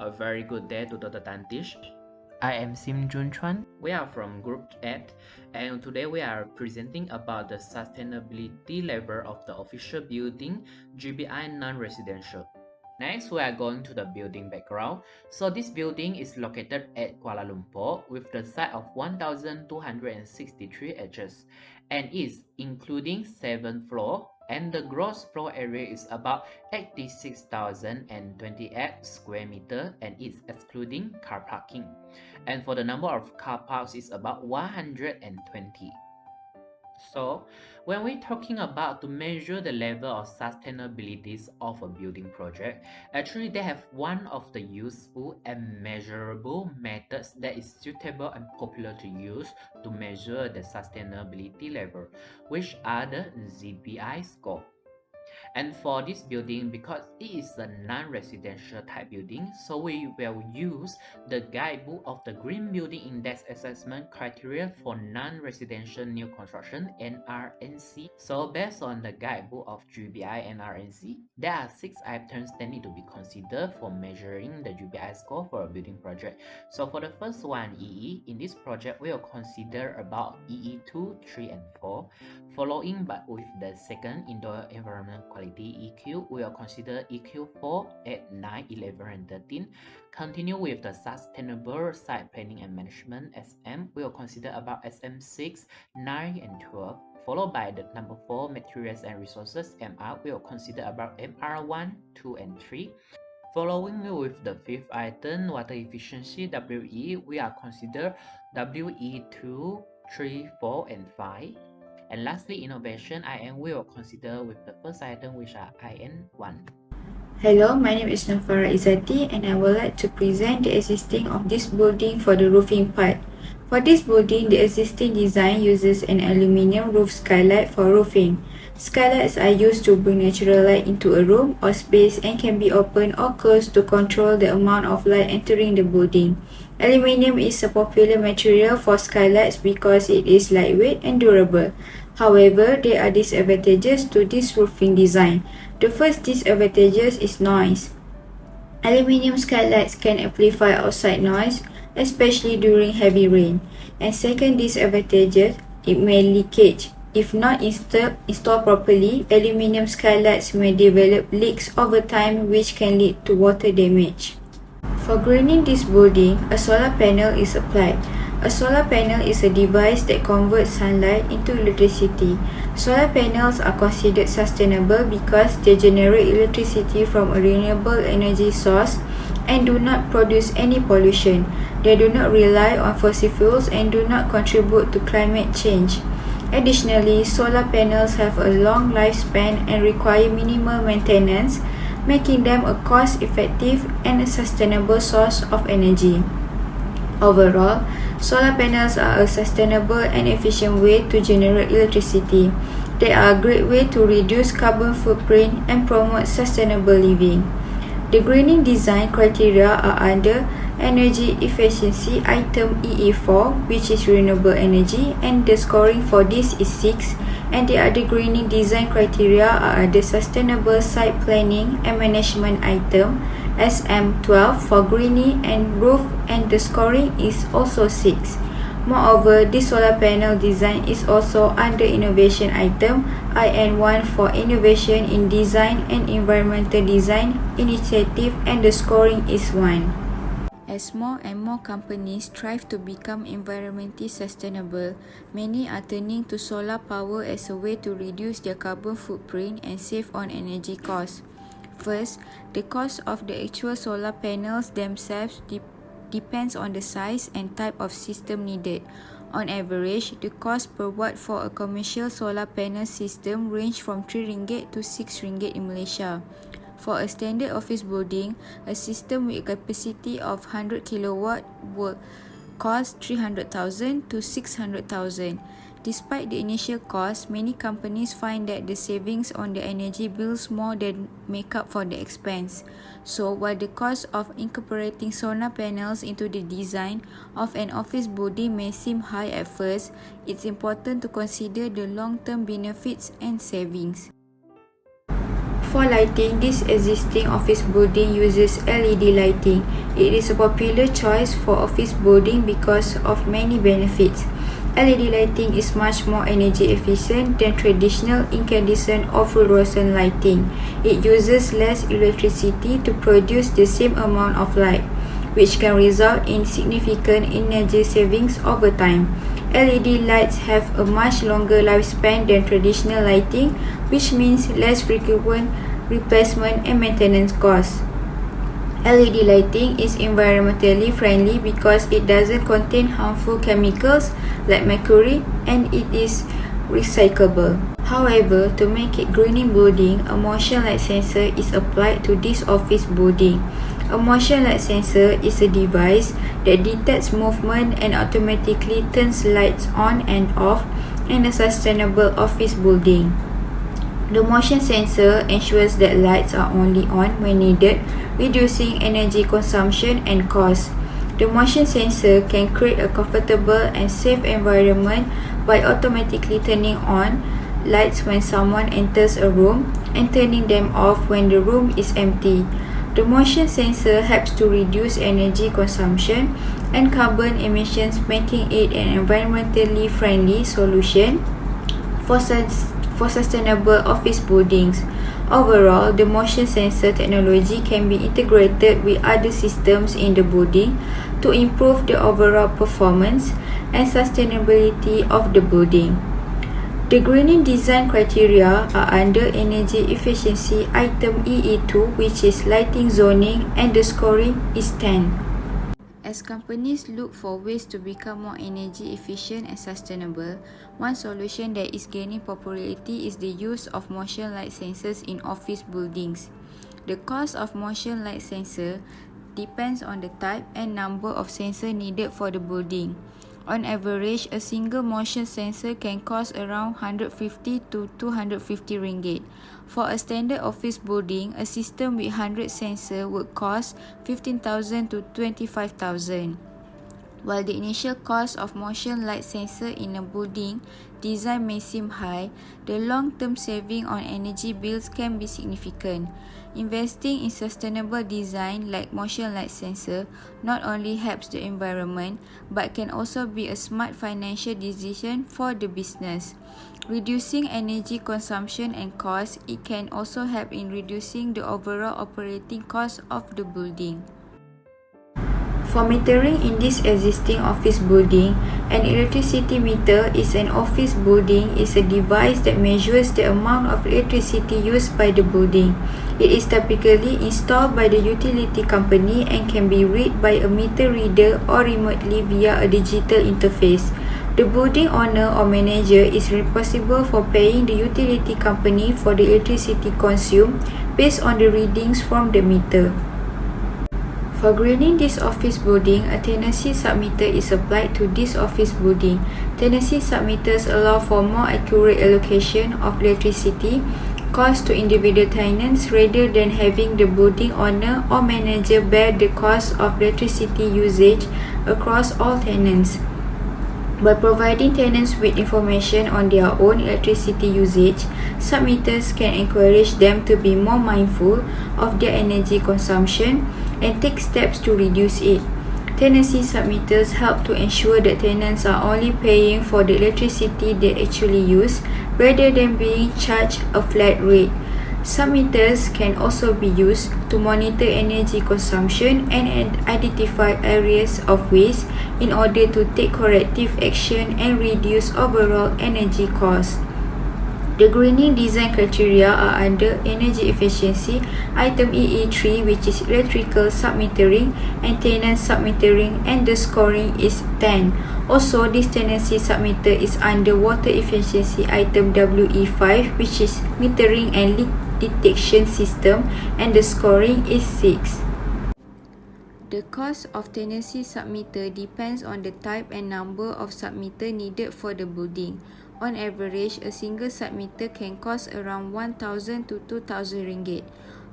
A very good day to Dr. Tantish. I am Sim Jun Chuan. We are from Group 8 and today we are presenting about the sustainability level of the official building GBI non-residential. Next, we are going to the building background. So this building is located at Kuala Lumpur with the site of 1,263 acres and is including 7 floors and the gross floor area is about 86,028 square meter and is excluding car parking. And for the number of car parks is about 120. So when we're talking about to measure the level of sustainability of a building project, actually they have one of the useful and measurable methods that is suitable and popular to use to measure the sustainability level, which are the ZBI score. And for this building, because it is a non-residential type building, so we will use the guidebook of the Green Building Index Assessment Criteria for Non-Residential New Construction (NRNC). So based on the guidebook of GBI NRNC, there are 6 items that need to be considered for measuring the GBI score for a building project. So for the first one, EE, in this project we will consider about EE 2, 3, and 4. Following but with the second indoor environment quality EQ, we will consider EQ 4, 8, 9, 11, and 13. Continue with the sustainable site planning and management SM, we will consider about SM 6, 9, and 12. Followed by the number 4, materials and resources MR, we will consider about MR 1, 2, and 3. Following with the 5th item, water efficiency WE, we are consider WE 2, 3, 4, and 5. And lastly, innovation IN we will consider with the first item, which are IN1. Hello, my name is Nafara Izzati and I would like to present the existing of this building for the roofing part. For this building, the existing design uses an aluminium roof skylight for roofing. Skylights are used to bring natural light into a room or space and can be opened or closed to control the amount of light entering the building. Aluminium is a popular material for skylights because it is lightweight and durable. However, there are disadvantages to this roofing design. The first disadvantage is noise. Aluminium skylights can amplify outside noise, especially during heavy rain. And second disadvantage, it may leakage. If not installed properly, aluminium skylights may develop leaks over time which can lead to water damage. For greening this building, a solar panel is applied. A solar panel is a device that converts sunlight into electricity. Solar panels are considered sustainable because they generate electricity from a renewable energy source and do not produce any pollution. They do not rely on fossil fuels and do not contribute to climate change. Additionally, solar panels have a long lifespan and require minimal maintenance, making them a cost-effective and a sustainable source of energy. Overall, solar panels are a sustainable and efficient way to generate electricity. They are a great way to reduce carbon footprint and promote sustainable living. The greening design criteria are under Energy Efficiency Item EE4, which is renewable energy, and the scoring for this is 6, and the other greening design criteria are the Sustainable Site Planning and Management Item SM12 for greening and roof, and the scoring is also 6. Moreover, this solar panel design is also under Innovation Item IN1 for Innovation in Design and Environmental Design Initiative, and the scoring is 1. As more and more companies strive to become environmentally sustainable, many are turning to solar power as a way to reduce their carbon footprint and save on energy costs. First, the cost of the actual solar panels themselves depends on the size and type of system needed. On average, the cost per watt for a commercial solar panel system range from RM3 to RM6 in Malaysia. For a standard office building, a system with a capacity of 100 kW will cost 300,000 to 600,000. Despite the initial cost, many companies find that the savings on the energy bills more than make up for the expense. So, while the cost of incorporating solar panels into the design of an office building may seem high at first, it's important to consider the long-term benefits and savings. For lighting, this existing office building uses LED lighting. It is a popular choice for office building because of many benefits. LED lighting is much more energy efficient than traditional incandescent or fluorescent lighting. It uses less electricity to produce the same amount of light, which can result in significant energy savings over time. LED lights have a much longer lifespan than traditional lighting, which means less frequent replacement and maintenance costs. LED lighting is environmentally friendly because it doesn't contain harmful chemicals like mercury and it is recyclable. However, to make it greening building, a motion light sensor is applied to this office building. A motion light sensor is a device that detects movement and automatically turns lights on and off in a sustainable office building. The motion sensor ensures that lights are only on when needed, reducing energy consumption and cost. The motion sensor can create a comfortable and safe environment by automatically turning on lights when someone enters a room and turning them off when the room is empty. The motion sensor helps to reduce energy consumption and carbon emissions, making it an environmentally friendly solution for sustainable office buildings. Overall, the motion sensor technology can be integrated with other systems in the building to improve the overall performance and sustainability of the building. The greening design criteria are under energy efficiency item EE2, which is lighting zoning, and the scoring is 10. As companies look for ways to become more energy efficient and sustainable, one solution that is gaining popularity is the use of motion light sensors in office buildings. The cost of motion light sensor depends on the type and number of sensors needed for the building. On average, a single motion sensor can cost around 150 to 250 ringgit. For a standard office building, a system with 100 sensors would cost 15,000 to 25,000. While the initial cost of motion light sensor in a building design may seem high, the long-term saving on energy bills can be significant. Investing in sustainable design like motion light sensor not only helps the environment but can also be a smart financial decision for the business. Reducing energy consumption and cost, it can also help in reducing the overall operating cost of the building. For metering in this existing office building, an electricity meter in an office building is a device that measures the amount of electricity used by the building. It is typically installed by the utility company and can be read by a meter reader or remotely via a digital interface. The building owner or manager is responsible for paying the utility company for the electricity consumed based on the readings from the meter. For greening this office building, a tenancy submitter is applied to this office building. Tenancy submitters allow for more accurate allocation of electricity cost to individual tenants rather than having the building owner or manager bear the cost of electricity usage across all tenants. By providing tenants with information on their own electricity usage, submitters can encourage them to be more mindful of their energy consumption and take steps to reduce it. Tenancy submitters help to ensure that tenants are only paying for the electricity they actually use rather than being charged a flat rate. Submitters can also be used to monitor energy consumption and identify areas of waste in order to take corrective action and reduce overall energy costs. The greening design criteria are under energy efficiency item EE3, which is electrical submetering and tenant submetering, and the scoring is 10. Also, this tenancy submitter is under water efficiency item WE5, which is metering and leak detection system, and the scoring is 6. The cost of tenancy submitter depends on the type and number of submitter needed for the building. On average, a single submitter can cost around 1,000 to 2,000 ringgit.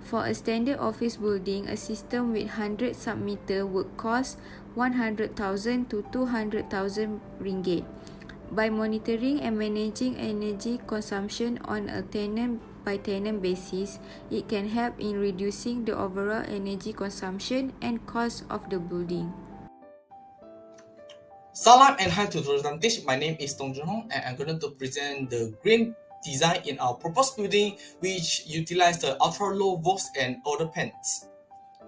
For a standard office building, a system with 100 submitter would cost 100,000 to 200,000 ringgit. By monitoring and managing energy consumption on a tenant by tenant basis, it can help in reducing the overall energy consumption and cost of the building. Salam and hi to the presentation. My name is Tong Jun Hong and I'm going to present the green design in our proposed building, which utilize the ultra-low volts and odor pans.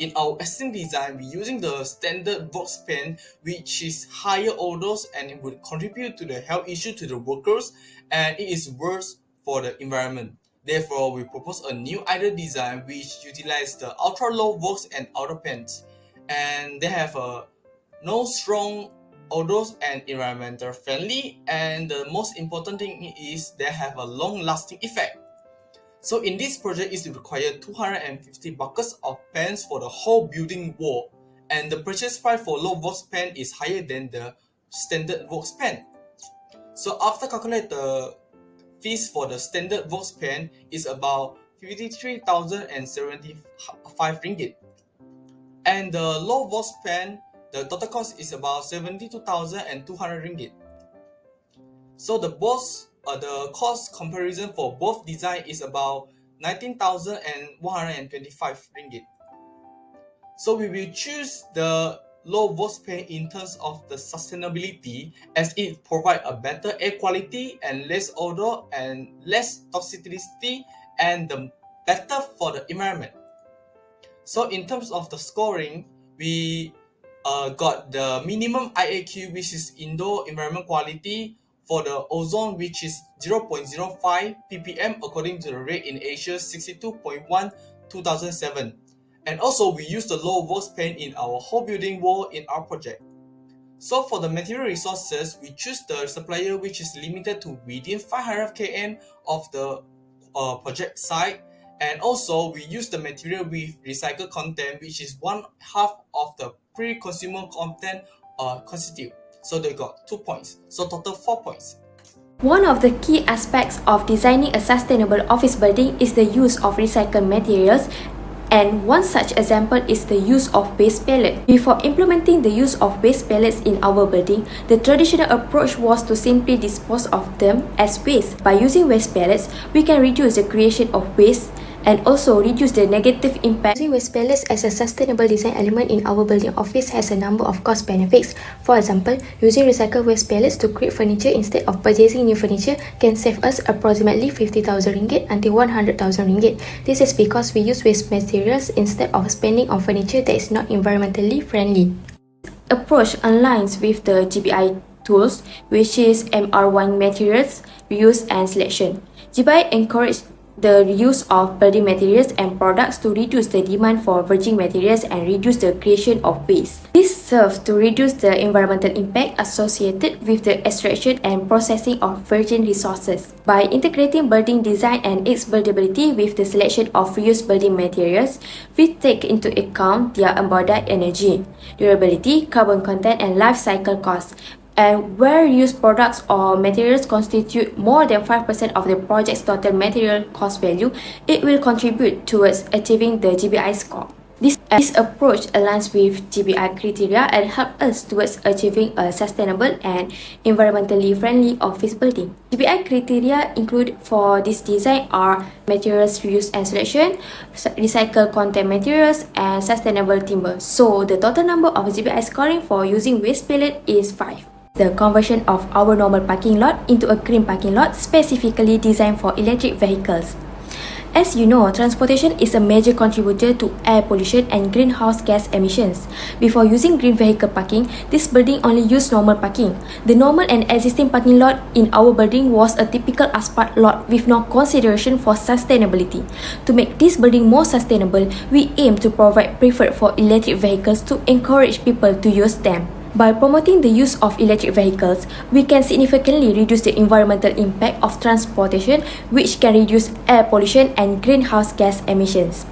In our existing design, we're using the standard Vox pen, which is higher odors and it would contribute to the health issue to the workers, and it is worse for the environment. Therefore, we propose a new ideal design which utilize the ultra-low Vox and odor pens, and they have no strong odors and environmental friendly, and the most important thing is they have a long-lasting effect. So in this project, it requires 250 buckets of pans for the whole building wall, and the purchase price for low Vox pen is higher than the standard Vox pen. So after calculate the fees for the standard Vox pen is about 53,075 ringgit, and the low Vox pen, the total cost is about 72,200 ringgit. So the cost comparison for both design is about 19,125 ringgit. So we will choose the low Vox pen in terms of the sustainability, as it provides a better air quality and less odor and less toxicity, and better for the environment. So in terms of the scoring, we got the minimum IAQ, which is indoor environment quality, for the ozone, which is 0.05 ppm according to the rate in Asia 62.1 2007. And also we use the low Vox pen in our whole building wall in our project. So for the material resources, we choose the supplier which is limited to within 500 km of the project site, and also we use the material with recycled content, which is 1/2 of the pre-consumer content constitute. So they got 2 points, so total 4 points. One of the key aspects of designing a sustainable office building is the use of recycled materials, and one such example is the use of waste pellets. Before implementing the use of waste pellets in our building, the traditional approach was to simply dispose of them as waste. By using waste pellets, we can reduce the creation of waste and also reduce the negative impact. Using waste pellets as a sustainable design element in our building office has a number of cost benefits. For example, using recycled waste pellets to create furniture instead of purchasing new furniture can save us approximately 50,000 ringgit until 100,000 ringgit. This is because we use waste materials instead of spending on furniture that is not environmentally friendly. Approach aligns with the GBI tools, which is MR1 materials, reuse and selection. GBI encourages the use of building materials and products to reduce the demand for virgin materials and reduce the creation of waste. This serves to reduce the environmental impact associated with the extraction and processing of virgin resources. By integrating building design and its buildability with the selection of reused building materials, we take into account their embodied energy, durability, carbon content, and life cycle costs. And where used products or materials constitute more than 5% of the project's total material cost value, it will contribute towards achieving the GBI score. This approach aligns with GBI criteria and helps us towards achieving a sustainable and environmentally friendly office building. GBI criteria include for this design are materials reuse and selection, recycled content materials, and sustainable timber. So the total number of GBI scoring for using waste pellet is 5. The conversion of our normal parking lot into a green parking lot specifically designed for electric vehicles. As you know, transportation is a major contributor to air pollution and greenhouse gas emissions. Before using green vehicle parking, this building only used normal parking. The normal and existing parking lot in our building was a typical asphalt lot with no consideration for sustainability. To make this building more sustainable, we aim to provide preferred for electric vehicles to encourage people to use them. By promoting the use of electric vehicles, we can significantly reduce the environmental impact of transportation, which can reduce air pollution and greenhouse gas emissions.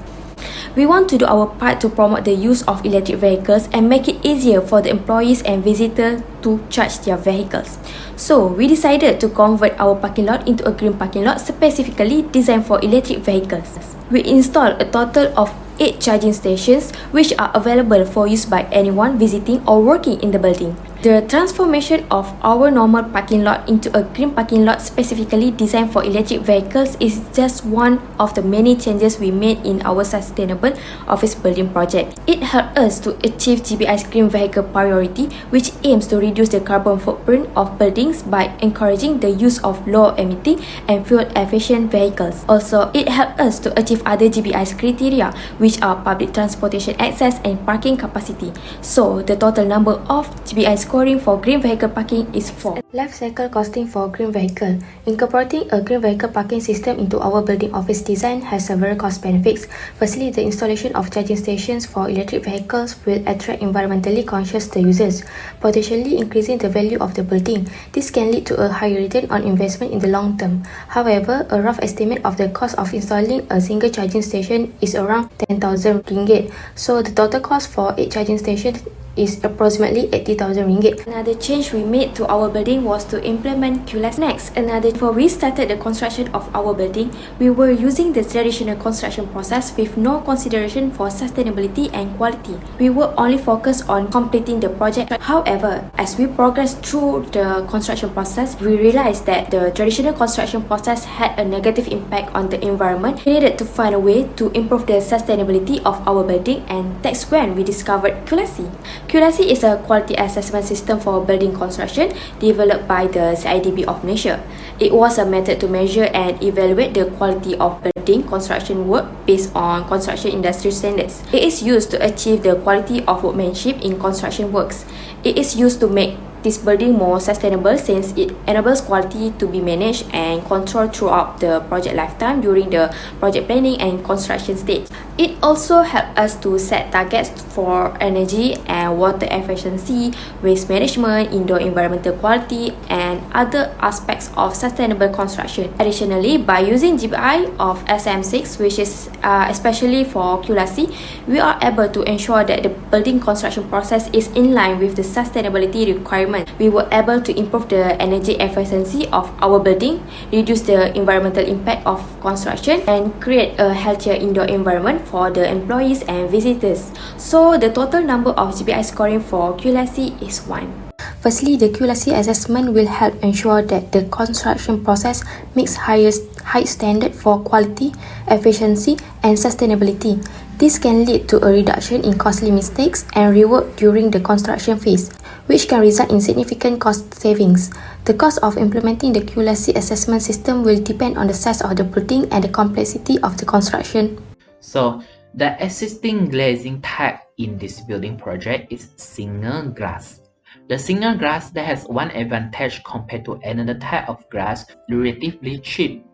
We want to do our part to promote the use of electric vehicles and make it easier for the employees and visitors to charge their vehicles. So, we decided to convert our parking lot into a green parking lot specifically designed for electric vehicles. We installed a total of 8 charging stations which are available for use by anyone visiting or working in the building. The transformation of our normal parking lot into a green parking lot specifically designed for electric vehicles is just one of the many changes we made in our sustainable office building project. It helped us to achieve GBI's green vehicle priority, which aims to reduce the carbon footprint of buildings by encouraging the use of low-emitting and fuel-efficient vehicles. Also, it helped us to achieve other GBI's criteria, which are public transportation access and parking capacity. So, the total number of GBI scoring for green vehicle parking is 4. Life cycle costing for green vehicle. Incorporating a green vehicle parking system into our building office design has several cost benefits. Firstly, the installation of charging stations for electric vehicles will attract environmentally conscious users, potentially increasing the value of the building. This can lead to a higher return on investment in the long term. However, a rough estimate of the cost of installing a single charging station is around 10,000 ringgit. So the total cost for 8 charging stations is approximately 80,000 ringgit. Another change we made to our building was to implement QLAS. Next, before we started the construction of our building, we were using the traditional construction process with no consideration for sustainability and quality. We were only focused on completing the project. However, as we progressed through the construction process, we realized that the traditional construction process had a negative impact on the environment. We needed to find a way to improve the sustainability of our building, and that's when we discovered QLAS. QLAS is a quality assessment system for building construction developed by the CIDB of Malaysia. It was a method to measure and evaluate the quality of building construction work based on construction industry standards. It is used to achieve the quality of workmanship in construction works. It is used to make this building more sustainable since it enables quality to be managed and controlled throughout the project lifetime during the project planning and construction stage. It also helps us to set targets for energy and water efficiency, waste management, indoor environmental quality, and other aspects of sustainable construction. Additionally, by using GBI of SM6, which is especially for QLAS, we are able to ensure that the building construction process is in line with the sustainability requirements. We were able to improve the energy efficiency of our building, reduce the environmental impact of construction, and create a healthier indoor environment for the employees and visitors. So the total number of GBI scoring for QLAS is 1. Firstly, the QLAS assessment will help ensure that the construction process meets high standard for quality, efficiency, and sustainability. This can lead to a reduction in costly mistakes and rework during the construction phase, which can result in significant cost savings. The cost of implementing the QLAS assessment system will depend on the size of the building and the complexity of the construction. So, the existing glazing type in this building project is single glass. The single glass that has one advantage compared to another type of glass, relatively cheap.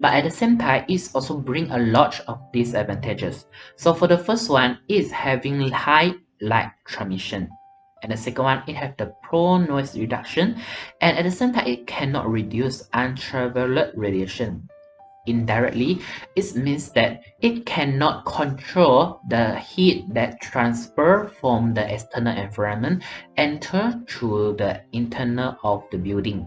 But at the same time, it also brings a lot of disadvantages. So for the first one, it's having high light transmission. And the second one, it has the poor noise reduction. And at the same time, it cannot reduce ultraviolet radiation. Indirectly, it means that it cannot control the heat that transfer from the external environment enter through the internal of the building.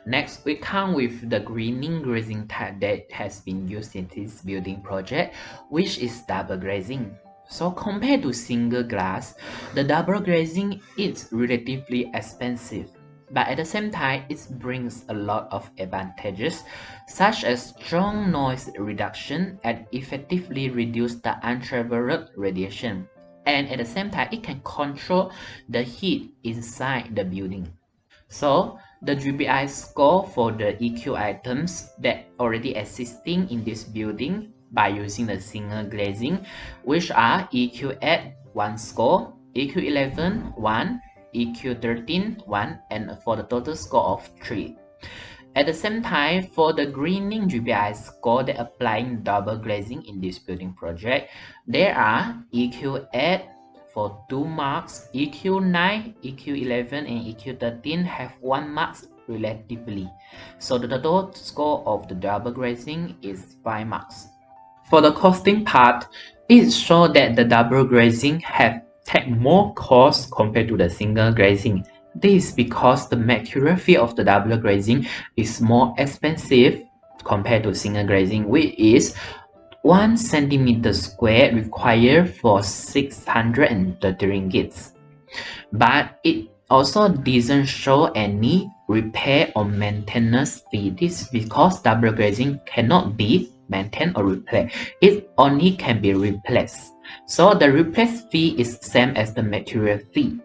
Next, we come with the greening glazing type that has been used in this building project, which is double glazing. So compared to single glass, the double glazing is relatively expensive, but at the same time, it brings a lot of advantages, such as strong noise reduction and effectively reduce the ultraviolet radiation. And at the same time, it can control the heat inside the building. So, the GBI score for the EQ items that already existing in this building by using the single glazing, which are EQ8 1 score, EQ11 1, EQ13 1, and for the total score of 3. At the same time, for the greening GBI score that applying double glazing in this building project, there are EQ8 for 2 marks, EQ9, EQ11, and EQ13 have 1 marks relatively. So the total score of the double glazing is 5 marks. For the costing part, it shows that the double glazing have take more cost compared to the single glazing. This is because the material fee of the double glazing is more expensive compared to single glazing, which is 1 centimeter square required for 630 ringgit. But it also doesn't show any repair or maintenance fee. This is because double glazing cannot be maintained or replaced. It only can be replaced. So the replace fee is same as the material fee.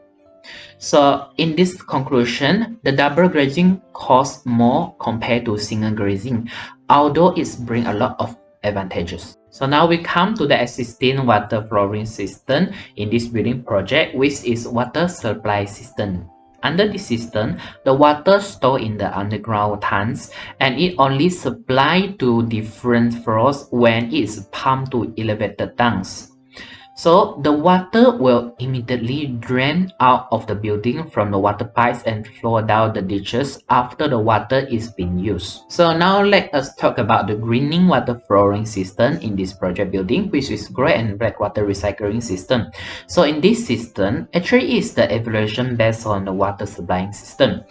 So in this conclusion, the double glazing costs more compared to single glazing, although it brings a lot of advantages. So now we come to the existing water flowing system in this building project, which is water supply system. Under this system, the water stored in the underground tanks and it only supplied to different floors when it is pumped to elevated tanks. So the water will immediately drain out of the building from the water pipes and flow down the ditches after the water is being used. So now let us talk about the greening water flowing system in this project building, which is gray and black water recycling system. So in this system, actually is the evaluation based on the water supplying system.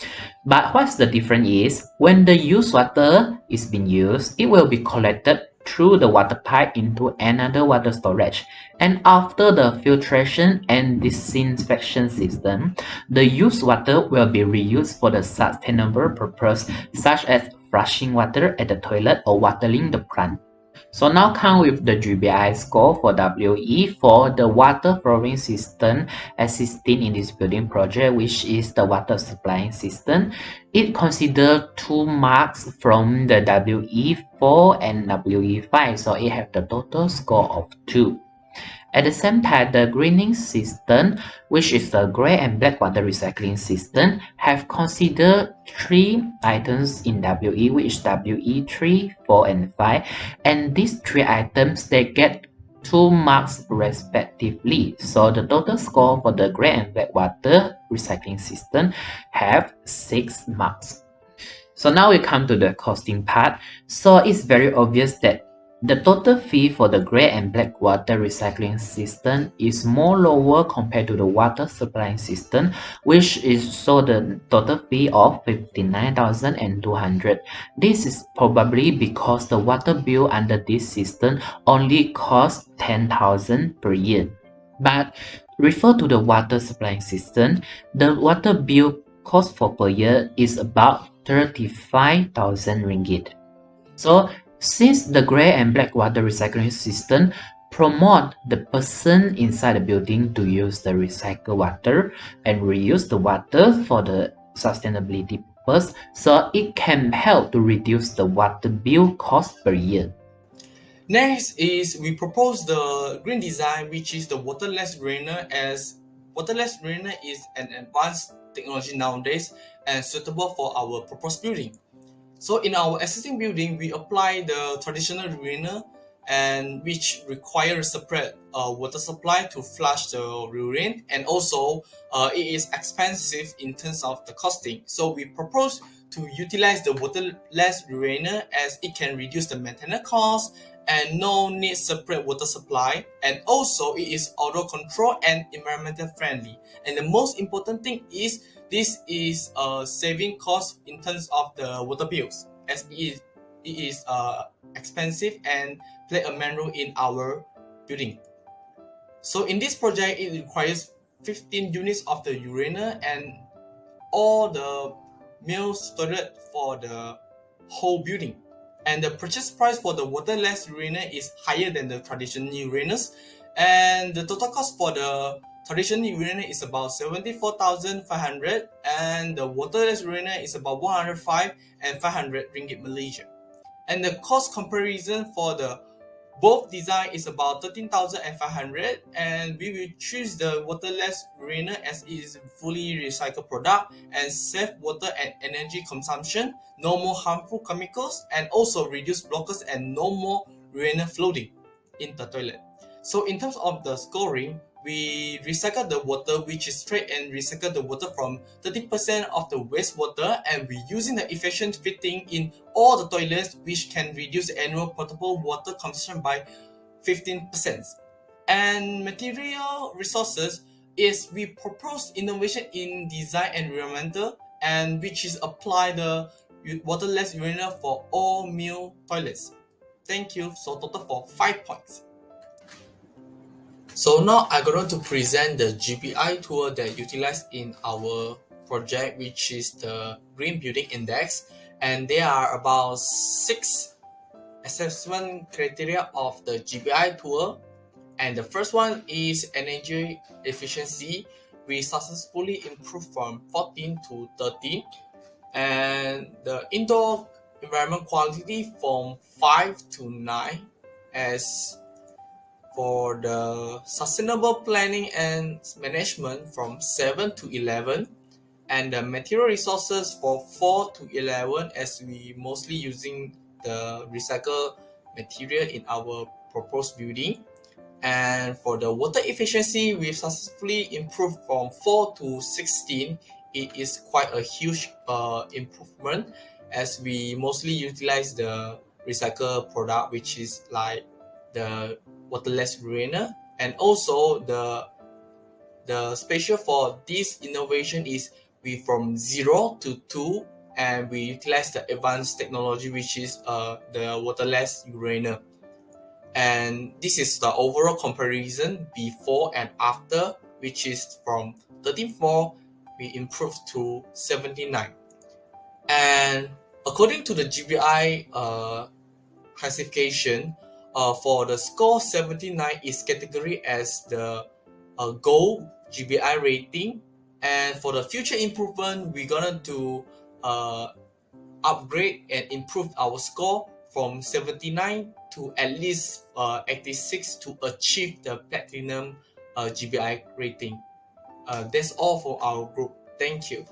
But what's the difference is, when the used water is being used, it will be collected through the water pipe into another water storage. And after the filtration and disinfection system, the used water will be reused for the sustainable purpose such as flushing water at the toilet or watering the plant. So now come with the GBI score for WE for the water flowing system existing in this building project, which is the water supplying system. It considers 2 marks from the WE4 and WE5, so it has the total score of 2. At the same time, the greening system, which is the gray and black water recycling system, have considered 3 items in WE, which is WE3, 4, and 5. And these 3 items, they get 2 marks respectively. So the total score for the gray and black water recycling system have 6 marks. So now we come to the costing part. So it's very obvious that the total fee for the gray and black water recycling system is more lower compared to the water supplying system, which is so the total fee of 59,200. This is probably because the water bill under this system only costs 10,000 per year. But refer to the water supplying system, the water bill cost for per year is about 35,000 ringgit. So since the gray and black water recycling system promote the person inside the building to use the recycled water and reuse the water for the sustainability purpose, so it can help to reduce the water bill cost per year. Next is we propose the green design, which is the waterless drainer, as waterless drainer is an advanced technology nowadays and suitable for our proposed building. So in our existing building, we apply the traditional drainer and which require a separate water supply to flush the urine, and also it is expensive in terms of the costing. So we propose to utilize the waterless drainer as it can reduce the maintenance cost and no need separate water supply, and also it is auto control and environmental friendly. And the most important thing is this is saving cost in terms of the water bills, as it is expensive and play a main role in our building. So in this project, it requires 15 units of the uriner and all the male toilet for the whole building. And the purchase price for the waterless uriner is higher than the traditional uriners, and the total cost for the traditional uriner is about 74,500, and the waterless uriner is about 105 and 500 ringgit Malaysia. And the cost comparison for the both design is about 13,500, and we will choose the waterless uriner as it is fully recycled product and save water and energy consumption, no more harmful chemicals, and also reduce blockers and no more urine floating in the toilet. So in terms of the scoring, we recycle the water, which is straight, and recycle the water from 30% of the wastewater, and we're using the efficient fitting in all the toilets, which can reduce the annual potable water consumption by 15%. And material resources is we propose innovation in design and environmental, and which is apply the waterless urinal for all male toilets. Thank you. So total for 5 points. So now I'm going to present the GBI tool that utilized in our project, which is the Green Building Index. And there are about 6 assessment criteria of the GBI tool. And the first one is energy efficiency. We successfully improved from 14 to 13. And the indoor environment quality from 5 to 9. As for the sustainable planning and management from 7 to 11, and the material resources for 4 to 11, as we mostly using the recycled material in our proposed building. And for the water efficiency, we've successfully improved from 4 to 16. It is quite a huge improvement, as we mostly utilize the recycled product, which is like the waterless uriner. And also the special for this innovation is we from 0 to 2, and we utilize the advanced technology, which is the waterless uriner. And this is the overall comparison before and after, which is from 13.4 we improved to 79. And according to the GBI classification, for the score 79 is category as the gold GBI rating. And for the future improvement, we're gonna do upgrade and improve our score from 79 to at least 86 to achieve the platinum GBI rating. That's all for our group. Thank you.